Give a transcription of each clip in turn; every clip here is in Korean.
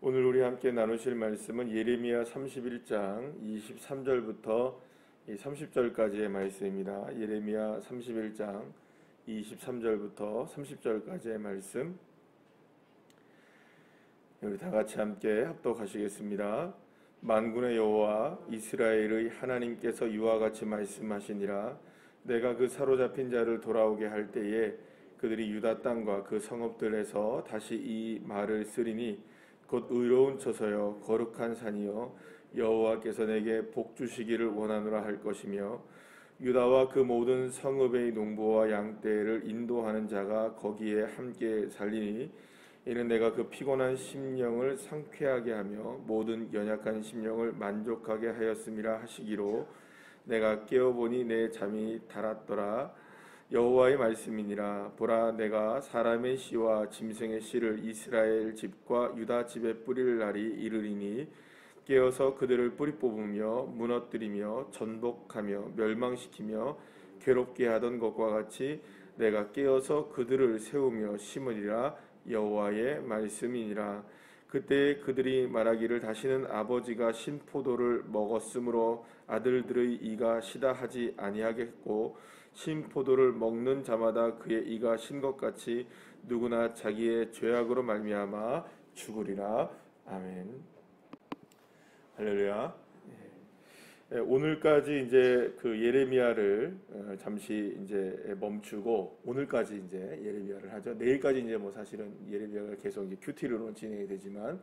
오늘 우리 함께 나누실 말씀은 예레미야 31장 23절부터 30절까지의 말씀입니다. 예레미야 31장 23절부터 30절까지의 말씀, 우리 다 같이 함께 합독하시겠습니다. 만군의 여호와 이스라엘의 하나님께서 이와 같이 말씀하시니라. 내가 그 사로잡힌 자를 돌아오게 할 때에 그들이 유다 땅과 그 성읍들에서 다시 이 말을 쓰리니 곧 의로운 처소여 거룩한 산이여 여호와께서 내게 복 주시기를 원하노라 할 것이며 유다와 그 모든 성읍의 농부와 양떼를 인도하는 자가 거기에 함께 살리니 이는 내가 그 피곤한 심령을 상쾌하게 하며 모든 연약한 심령을 만족하게 하였음이라 하시기로 내가 깨어보니 내 잠이 달았더라. 여호와의 말씀이니라. 보라, 내가 사람의 씨와 짐승의 씨를 이스라엘 집과 유다 집에 뿌릴 날이 이르리니 깨어서 그들을 뿌리 뽑으며 무너뜨리며 전복하며 멸망시키며 괴롭게 하던 것과 같이 내가 깨어서 그들을 세우며 심으리라. 여호와의 말씀이니라. 그때 그들이 말하기를 다시는 아버지가 신 포도를 먹었으므로 아들들의 이가 시다 하지 아니하겠고 신 포도를 먹는 자마다 그의 이가 신 것 같이 누구나 자기의 죄악으로 말미암아 죽으리라. 아멘. 할렐루야. 오늘까지 이제 그 예레미야를 잠시 이제 멈추고 오늘까지 이제 예레미야를 하죠. 내일까지 이제 뭐 사실은 예레미야가 계속 이제 큐티로는 진행이 되지만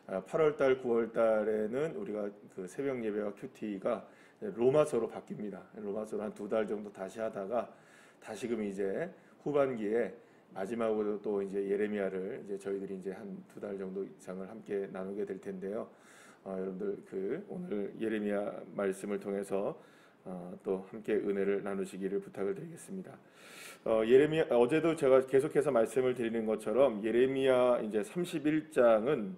8월달, 9월달에는 우리가 그 새벽 예배와 큐티가 로마서로 바뀝니다. 로마서로 한 2달 정도 다시 하다가 다시금 이제 후반기에 마지막으로 또 이제 예레미야를 이제 저희들이 이제 한 2달 정도 이상을 함께 나누게 될 텐데요. 여러분들 그 오늘 예레미야 말씀을 통해서 또 함께 은혜를 나누시기를 부탁을 드리겠습니다. 예레미야 어제도 제가 계속해서 말씀을 드리는 것처럼 예레미야 이제 31장은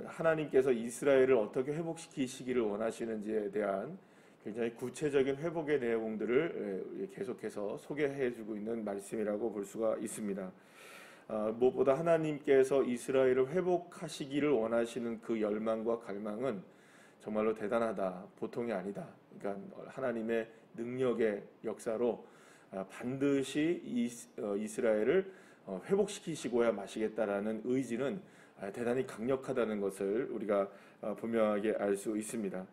하나님께서 이스라엘을 어떻게 회복시키시기를 원하시는지에 대한 굉장히 구체적인 회복의 내용들을 계속해서 소개해주고 있는 말씀이라고 볼 수가 있습니다. 무엇보다 하나님께서 이스라엘을 회복하시기를 원하시는 그 열망과 갈망은 정말로 대단하다, 보통이 아니다. 그러니까 하나님의 능력의 역사로 반드시 이스라엘을 회복시키시고야 마시겠다라는 의지는 대단히 강력하다는 것을 우리가 분명하게 알 수 있습니다.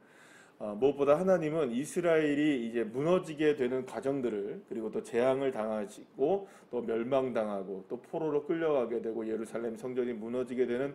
무엇보다 하나님은 이스라엘이 이제 무너지게 되는 과정들을, 그리고 또 재앙을 당하시고 또 멸망당하고 또 포로로 끌려가게 되고 예루살렘 성전이 무너지게 되는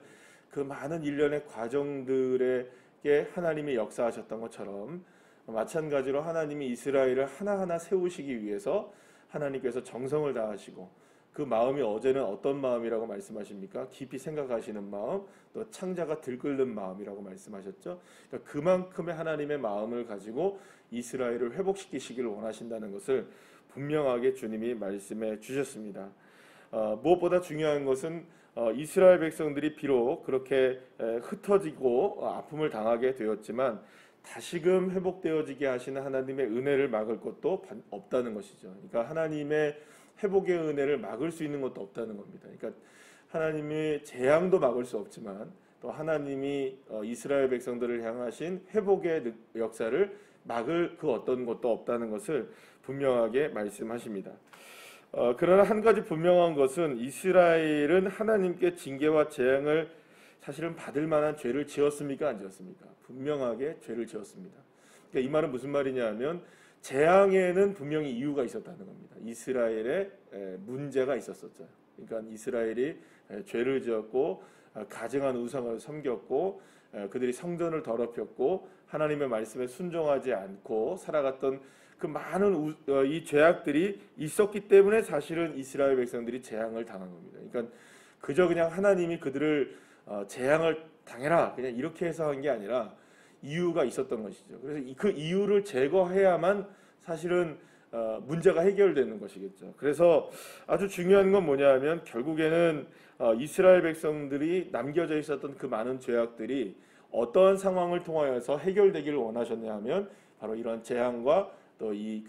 그 많은 일련의 과정들에게 하나님이 역사하셨던 것처럼 마찬가지로 하나님이 이스라엘을 하나하나 세우시기 위해서 하나님께서 정성을 다하시고 그 마음이 어제는 어떤 마음이라고 말씀하십니까? 깊이 생각하시는 마음, 또 창자가 들끓는 마음이라고 말씀하셨죠. 그러니까 그만큼의 하나님의 마음을 가지고 이스라엘을 회복시키시기를 원하신다는 것을 분명하게 주님이 말씀해 주셨습니다. 무엇보다 중요한 것은 이스라엘 백성들이 비록 그렇게 흩어지고 아픔을 당하게 되었지만 다시금 회복되어지게 하시는 하나님의 은혜를 막을 것도 없다는 것이죠. 그러니까 하나님의 회복의 은혜를 막을 수 있는 것도 없다는 겁니다. 그러니까 하나님의 재앙도 막을 수 없지만 또 하나님이 이스라엘 백성들을 향하신 회복의 역사를 막을 그 어떤 것도 없다는 것을 분명하게 말씀하십니다. 그러나 한 가지 분명한 것은 이스라엘은 하나님께 징계와 재앙을 사실은 받을 만한 죄를 지었습니까? 안 지었습니까? 분명하게 죄를 지었습니다. 그러니까 이 말은 무슨 말이냐 하면 재앙에는 분명히 이유가 있었다는 겁니다. 이스라엘에 문제가 있었었죠. 그러니까 이스라엘이 죄를 지었고 가증한 우상을 섬겼고 그들이 성전을 더럽혔고 하나님의 말씀에 순종하지 않고 살아갔던 그 많은 이 죄악들이 있었기 때문에 사실은 이스라엘 백성들이 재앙을 당한 겁니다. 그러니까 그저 그냥 하나님이 그들을 재앙을 당해라 그냥 이렇게 해서 한 게 아니라 이유가 있었던 것이죠. 그래서 그 이유를 제거해야만 사실은 문제가 해결되는 것이겠죠. 그래서 아주 중요한 건 뭐냐 하면 결국에는 이스라엘 백성들이 남겨져 있었던 그 많은 죄악들이 어떠한 상황을 통하여서 해결되기를 원하셨냐 하면 바로 이런 재앙과 또 이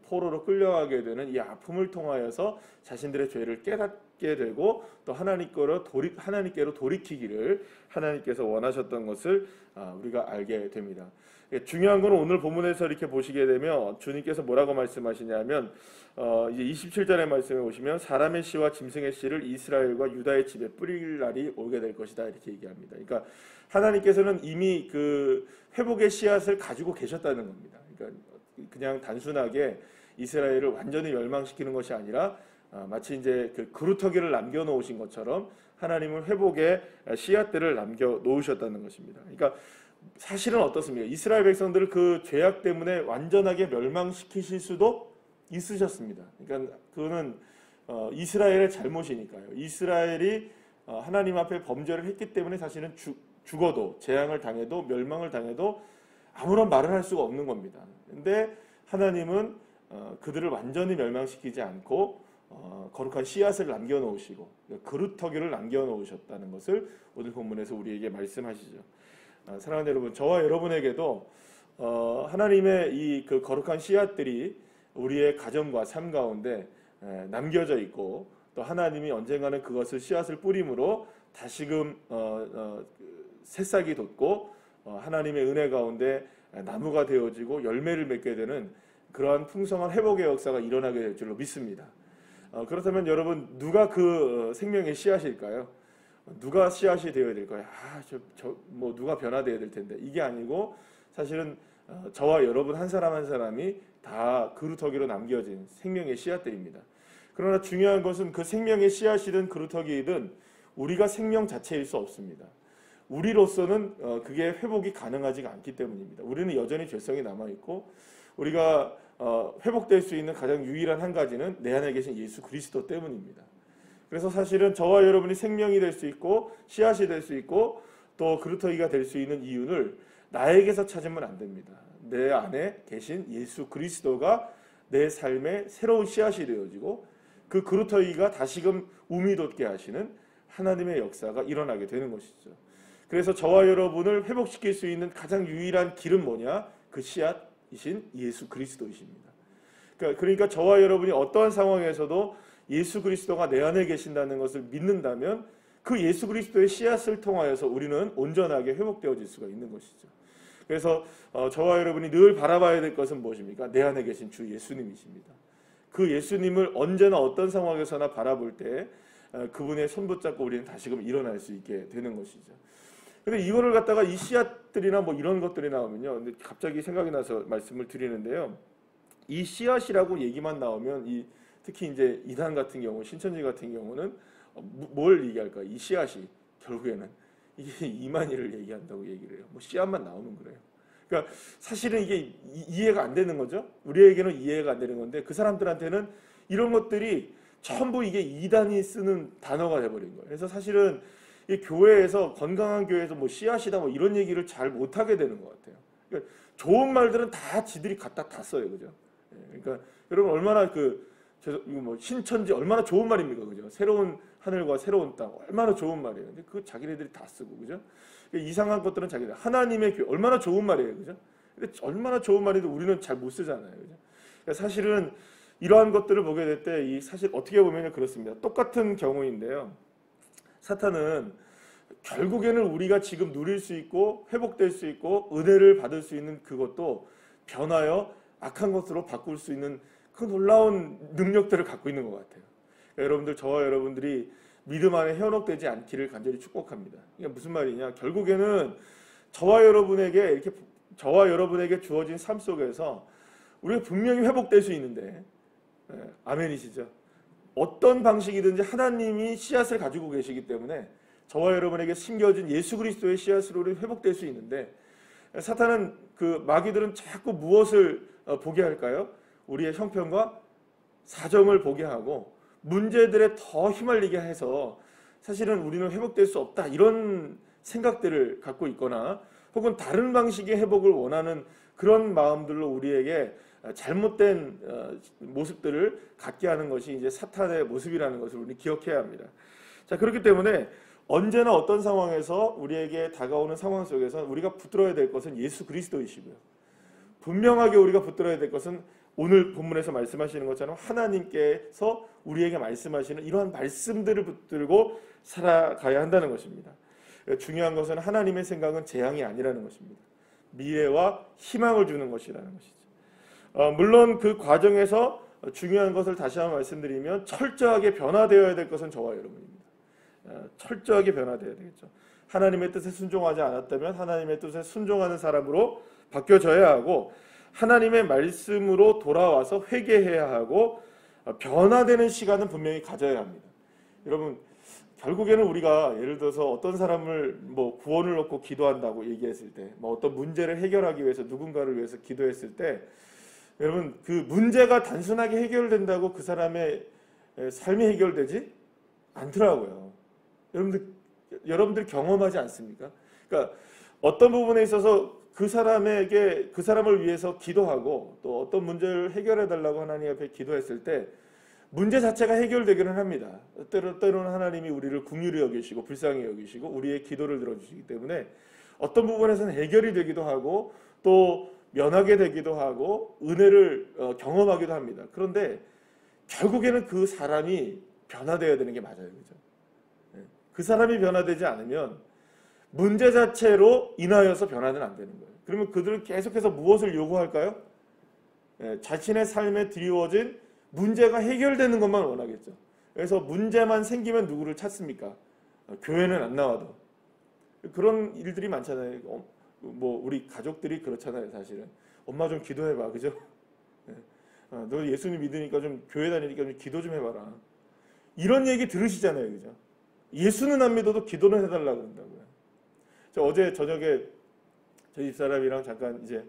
포로로 끌려가게 되는 이 아픔을 통하여서 자신들의 죄를 깨닫게 되고 또 하나님께로 돌이키기를 하나님께서 원하셨던 것을 우리가 알게 됩니다. 중요한 것은 오늘 본문에서 이렇게 보시게 되면 주님께서 뭐라고 말씀하시냐면 이제 27절의 말씀에 오시면 사람의 씨와 짐승의 씨를 이스라엘과 유다의 집에 뿌릴 날이 오게 될 것이다 이렇게 얘기합니다. 그러니까 하나님께서는 이미 그 회복의 씨앗을 가지고 계셨다는 겁니다. 그러니까 그냥 단순하게 이스라엘을 완전히 멸망시키는 것이 아니라 마치 이제 그 그루터기를 남겨놓으신 것처럼 하나님은 회복의 씨앗들을 남겨놓으셨다는 것입니다. 그러니까 사실은 어떻습니까? 이스라엘 백성들을 그 죄악 때문에 완전하게 멸망시키실 수도 있으셨습니다. 그러니까 그거는 이스라엘의 잘못이니까요. 이스라엘이 하나님 앞에 범죄를 했기 때문에 사실은 죽어도 재앙을 당해도 멸망을 당해도 아무런 말을 할 수가 없는 겁니다. 근데 하나님은 그들을 완전히 멸망시키지 않고 거룩한 씨앗을 남겨놓으시고 그루터기를 남겨놓으셨다는 것을 오늘 본문에서 우리에게 말씀하시죠. 사랑하는 여러분, 저와 여러분에게도 하나님의 이 그 거룩한 씨앗들이 우리의 가정과 삶 가운데 남겨져 있고 또 하나님이 언젠가는 그것을 씨앗을 뿌림으로 다시금 새싹이 돋고 하나님의 은혜 가운데 나무가 되어지고 열매를 맺게 되는 그러한 풍성한 회복의 역사가 일어나게 될 줄로 믿습니다. 그렇다면 여러분, 누가 그 생명의 씨앗일까요? 누가 씨앗이 되어야 될까요? 누가 변화되어야 될 텐데. 이게 아니고 사실은 저와 여러분 한 사람 한 사람이 다 그루터기로 남겨진 생명의 씨앗들입니다. 그러나 중요한 것은 그 생명의 씨앗이든 그루터기이든 우리가 생명 자체일 수 없습니다. 우리로서는 그게 회복이 가능하지가 않기 때문입니다. 우리는 여전히 죄성이 남아있고 우리가 회복될 수 있는 가장 유일한 한 가지는 내 안에 계신 예수 그리스도 때문입니다. 그래서 사실은 저와 여러분이 생명이 될 수 있고 씨앗이 될 수 있고 또 그루터기가 될 수 있는 이유를 나에게서 찾으면 안 됩니다. 내 안에 계신 예수 그리스도가 내 삶의 새로운 씨앗이 되어지고 그 그루터기가 다시금 우미 돋게 하시는 하나님의 역사가 일어나게 되는 것이죠. 그래서 저와 여러분을 회복시킬 수 있는 가장 유일한 길은 뭐냐? 그 씨앗이신 예수 그리스도이십니다. 그러니까 저와 여러분이 어떠한 상황에서도 예수 그리스도가 내 안에 계신다는 것을 믿는다면 그 예수 그리스도의 씨앗을 통하여서 우리는 온전하게 회복되어질 수가 있는 것이죠. 그래서 저와 여러분이 늘 바라봐야 될 것은 무엇입니까? 내 안에 계신 주 예수님이십니다. 그 예수님을 언제나 어떤 상황에서나 바라볼 때 그분의 손 붙잡고 우리는 다시금 일어날 수 있게 되는 것이죠. 근데 이거를 갖다가 이 씨앗들이나 이런 것들이 나오면요. 근데 갑자기 생각이 나서 말씀을 드리는데요. 이 씨앗이라고 얘기만 나오면 특히 이제 이단 같은 경우, 신천지 같은 경우는 뭘 얘기할까? 이 씨앗이 결국에는 이게 이만희를 얘기한다고 얘기를 해요. 씨앗만 나오면 그래요. 그러니까 사실은 이게 이해가 안 되는 거죠. 우리에게는 이해가 안 되는 건데 그 사람들한테는 이런 것들이 전부 이게 이단이 쓰는 단어가 돼버린 거예요. 그래서 사실은 이 교회에서 건강한 교회에서 씨앗이다 이런 얘기를 잘 못하게 되는 것 같아요. 그러니까 좋은 말들은 다 지들이 갖다 다 써요, 그죠? 그러니까 여러분 얼마나 신천지 얼마나 좋은 말입니까, 그죠? 새로운 하늘과 새로운 땅 얼마나 좋은 말이에요. 근데 그 자기네들이 다 쓰고, 그죠? 이상한 것들은 자기들 하나님의 교회 얼마나 좋은 말이에요, 그죠? 근데 얼마나 좋은 말인데 우리는 잘 못 쓰잖아요, 그죠? 그러니까 사실은 이러한 것들을 보게 될 때 사실 어떻게 보면 그렇습니다. 똑같은 경우인데요. 사탄은 결국에는 우리가 지금 누릴 수 있고 회복될 수 있고 은혜를 받을 수 있는 그것도 변하여 악한 것으로 바꿀 수 있는 그 놀라운 능력들을 갖고 있는 것 같아요. 그러니까 여러분들, 저와 여러분들이 믿음 안에 현혹되지 않기를 간절히 축복합니다. 이게 무슨 말이냐? 결국에는 저와 여러분에게 주어진 삶 속에서 우리가 분명히 회복될 수 있는데, 아멘이시죠? 어떤 방식이든지 하나님이 씨앗을 가지고 계시기 때문에 저와 여러분에게 심겨진 예수 그리스도의 씨앗으로 우리 회복될 수 있는데, 사탄은 마귀들은 자꾸 무엇을 보게 할까요? 우리의 형편과 사정을 보게 하고 문제들에 더 휘말리게 해서 사실은 우리는 회복될 수 없다 이런 생각들을 갖고 있거나 혹은 다른 방식의 회복을 원하는 그런 마음들로 우리에게 잘못된 모습들을 갖게 하는 것이 이제 사탄의 모습이라는 것을 우리는 기억해야 합니다. 자, 그렇기 때문에 언제나 어떤 상황에서 우리에게 다가오는 상황 속에서 우리가 붙들어야 될 것은 예수 그리스도이시고요. 분명하게 우리가 붙들어야 될 것은 오늘 본문에서 말씀하시는 것처럼 하나님께서 우리에게 말씀하시는 이러한 말씀들을 붙들고 살아가야 한다는 것입니다. 중요한 것은 하나님의 생각은 재앙이 아니라는 것입니다. 미래와 희망을 주는 것이라는 것이죠. 물론 그 과정에서 중요한 것을 다시 한번 말씀드리면 철저하게 변화되어야 될 것은 저와 여러분입니다. 철저하게 변화되어야 되겠죠. 하나님의 뜻에 순종하지 않았다면 하나님의 뜻에 순종하는 사람으로 바뀌어져야 하고, 하나님의 말씀으로 돌아와서 회개해야 하고, 변화되는 시간은 분명히 가져야 합니다. 여러분, 결국에는 우리가 예를 들어서 어떤 사람을 구원을 얻고 기도한다고 얘기했을 때, 어떤 문제를 해결하기 위해서 누군가를 위해서 기도했을 때, 여러분, 그 문제가 단순하게 해결된다고 그 사람의 삶이 해결되지 않더라고요. 여러분들 경험하지 않습니까? 그러니까 어떤 부분에 있어서 그 사람을 위해서 기도하고 또 어떤 문제를 해결해 달라고 하나님 앞에 기도했을 때 문제 자체가 해결되기는 합니다. 때로는 하나님이 우리를 긍휼히 여기시고 불쌍히 여기시고 우리의 기도를 들어주시기 때문에 어떤 부분에서는 해결이 되기도 하고 또 면하게 되기도 하고 은혜를 경험하기도 합니다. 그런데 결국에는 그 사람이 변화되어야 되는 게 맞아요. 그죠? 그 사람이 변화되지 않으면 문제 자체로 인하여서 변화는 안 되는 거예요. 그러면 그들은 계속해서 무엇을 요구할까요? 자신의 삶에 드리워진 문제가 해결되는 것만 원하겠죠. 그래서 문제만 생기면 누구를 찾습니까? 교회는 안 나와도. 그런 일들이 많잖아요. 우리 가족들이 그렇잖아요. 사실은 엄마 좀 기도해봐, 그죠? 너 예수님 믿으니까 좀 교회 다니니까 좀 기도 좀 해봐라. 이런 얘기 들으시잖아요, 그죠? 예수는 안 믿어도 기도는 해달라고 한다고요. 저 어제 저녁에 저희 집사람이랑 잠깐 이제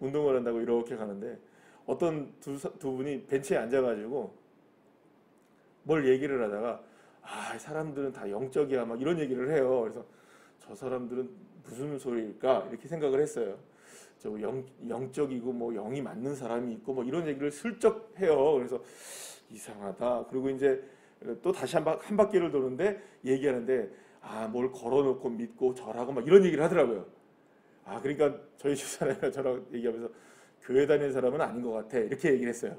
운동을 한다고 이렇게 가는데 어떤 두 분이 벤치에 앉아가지고 뭘 얘기를 하다가 사람들은 다 영적이야 막 이런 얘기를 해요. 그래서 저 사람들은 무슨 소리일까 이렇게 생각을 했어요. 저 영적이고 영이 맞는 사람이 있고 이런 얘기를 슬쩍 해요. 그래서 이상하다. 그리고 이제 또 다시 한 바퀴를 도는데 얘기하는데 뭘 걸어놓고 믿고 절하고 막 이런 얘기를 하더라고요. 그러니까 저희 집사람이랑 저랑 얘기하면서 교회 다니는 사람은 아닌 것 같아 이렇게 얘기를 했어요.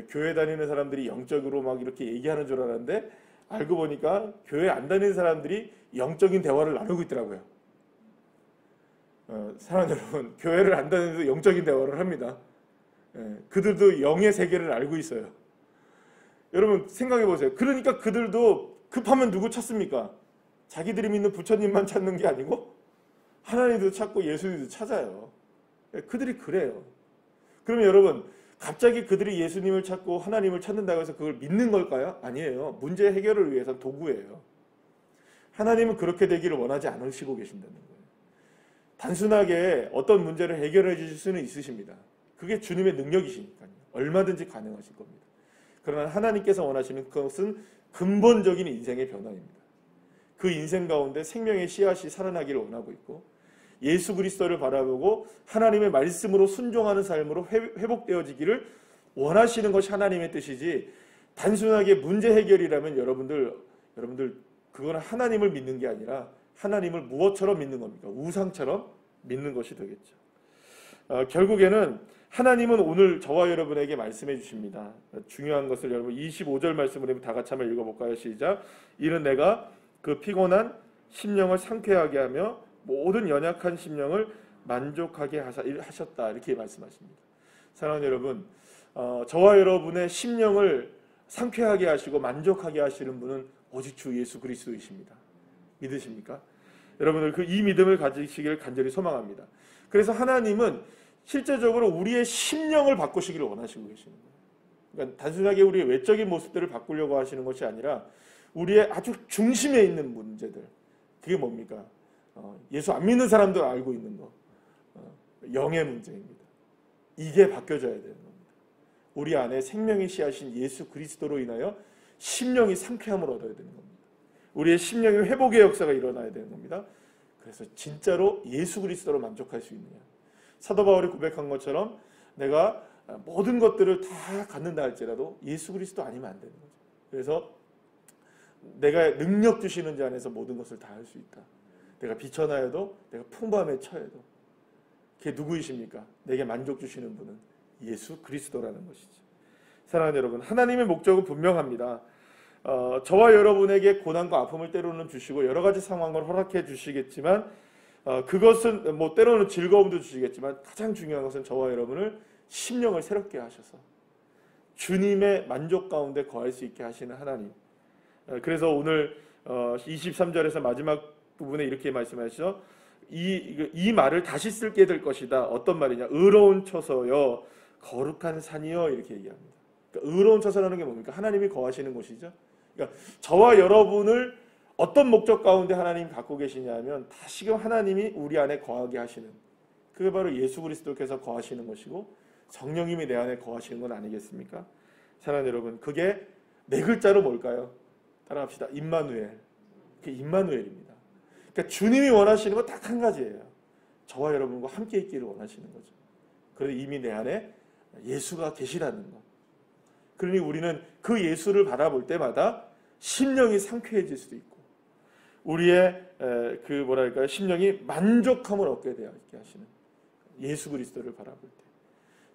교회 다니는 사람들이 영적으로 막 이렇게 얘기하는 줄 알았는데 알고 보니까 교회 안 다니는 사람들이 영적인 대화를 나누고 있더라고요. 사랑하는 여러분, 교회를 안 다니는데도 영적인 대화를 합니다. 그들도 영의 세계를 알고 있어요. 여러분 생각해 보세요. 그러니까 그들도 급하면 누구 찾습니까? 자기들이 믿는 부처님만 찾는 게 아니고 하나님도 찾고 예수님도 찾아요. 그들이 그래요. 그러면 여러분 갑자기 그들이 예수님을 찾고 하나님을 찾는다고 해서 그걸 믿는 걸까요? 아니에요. 문제 해결을 위해서 도구예요. 하나님은 그렇게 되기를 원하지 않으시고 계신다는 거예요. 단순하게 어떤 문제를 해결해 주실 수는 있으십니다. 그게 주님의 능력이시니까요. 얼마든지 가능하실 겁니다. 그러나 하나님께서 원하시는 것은 근본적인 인생의 변화입니다. 그 인생 가운데 생명의 씨앗이 살아나기를 원하고 있고 예수 그리스도를 바라보고 하나님의 말씀으로 순종하는 삶으로 회복되어지기를 원하시는 것이 하나님의 뜻이지 단순하게 문제 해결이라면 여러분들 그건 하나님을 믿는 게 아니라 하나님을 무엇처럼 믿는 겁니까? 우상처럼 믿는 것이 되겠죠. 결국에는 하나님은 오늘 저와 여러분에게 말씀해 주십니다. 중요한 것을 여러분 25절 말씀을 다 같이 한번 읽어볼까요? 시작. 이는 내가 그 피곤한 심령을 상쾌하게 하며 모든 연약한 심령을 만족하게 하셨다. 이렇게 말씀하십니다. 사랑하는 여러분, 저와 여러분의 심령을 상쾌하게 하시고 만족하게 하시는 분은 오직 주 예수 그리스도이십니다. 믿으십니까? 여러분들 이 믿음을 가지시기를 간절히 소망합니다. 그래서 하나님은 실제적으로 우리의 심령을 바꾸시기를 원하시고 계시는 거예요. 그러니까 단순하게 우리의 외적인 모습들을 바꾸려고 하시는 것이 아니라 우리의 아주 중심에 있는 문제들, 그게 뭡니까? 예수 안 믿는 사람들 알고 있는 거, 영의 문제입니다. 이게 바뀌어져야 되는 겁니다. 우리 안에 생명의 씨앗인 예수 그리스도로 인하여 심령이 상쾌함을 얻어야 되는 겁니다. 우리의 심령의 회복의 역사가 일어나야 되는 겁니다. 그래서 진짜로 예수 그리스도로 만족할 수 있느냐. 사도 바울이 고백한 것처럼 내가 모든 것들을 다 갖는다 할지라도 예수 그리스도 아니면 안 되는 거죠. 그래서 내가 능력 주시는 자 안에서 모든 것을 다 할 수 있다. 내가 비천하여도 내가 풍부함에 처해도 그게 누구이십니까? 내게 만족 주시는 분은 예수 그리스도라는 것이죠. 사랑하는 여러분, 하나님의 목적은 분명합니다. 저와 여러분에게 고난과 아픔을 때로는 주시고 여러 가지 상황을 허락해 주시겠지만 그것은 뭐 때로는 즐거움도 주시겠지만 가장 중요한 것은 저와 여러분을 심령을 새롭게 하셔서 주님의 만족 가운데 거할 수 있게 하시는 하나님. 그래서 오늘 23절에서 마지막 부분에 이렇게 말씀하시죠. 이 말을 다시 쓸게 될 것이다. 어떤 말이냐? 의로운 처소여 거룩한 산이여, 이렇게 얘기합니다. 그러니까 의로운 처소라는 게 뭡니까? 하나님이 거하시는 곳이죠. 그러니까 저와 여러분을 어떤 목적 가운데 하나님이 갖고 계시냐면 다시금 하나님이 우리 안에 거하게 하시는, 그게 바로 예수 그리스도께서 거하시는 것이고 성령님이 내 안에 거하시는 건 아니겠습니까? 사랑하는 여러분, 그게 네 글자로 뭘까요? 따라합시다. 임마누엘. 그게 임마누엘입니다. 그러니까 주님이 원하시는 건 딱 한 가지예요. 저와 여러분과 함께 있기를 원하시는 거죠. 그런데 이미 내 안에 예수가 계시라는 것. 그러니 우리는 그 예수를 바라볼 때마다 심령이 상쾌해질 수도 있고 우리의 심령이 만족함을 얻게 되게 하시는 예수 그리스도를 바라볼 때.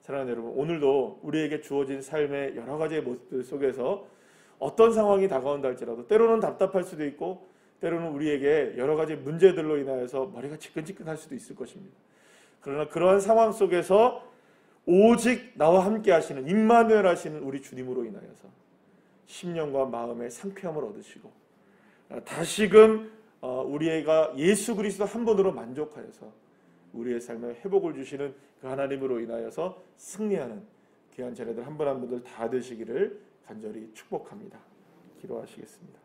사랑하는 여러분, 오늘도 우리에게 주어진 삶의 여러 가지의 모습들 속에서 어떤 상황이 다가온다 할지라도 때로는 답답할 수도 있고 때로는 우리에게 여러 가지 문제들로 인하여서 머리가 지끈지끈할 수도 있을 것입니다. 그러나 그러한 상황 속에서 오직 나와 함께 하시는 임마누엘 하시는 우리 주님으로 인하여서 심령과 마음의 상쾌함을 얻으시고 다시금 우리가 예수 그리스도 한 분으로 만족하여서 우리의 삶에 회복을 주시는 그 하나님으로 인하여서 승리하는 귀한 자녀들 한 분 한 분들 다 되시기를 간절히 축복합니다. 기도하시겠습니다.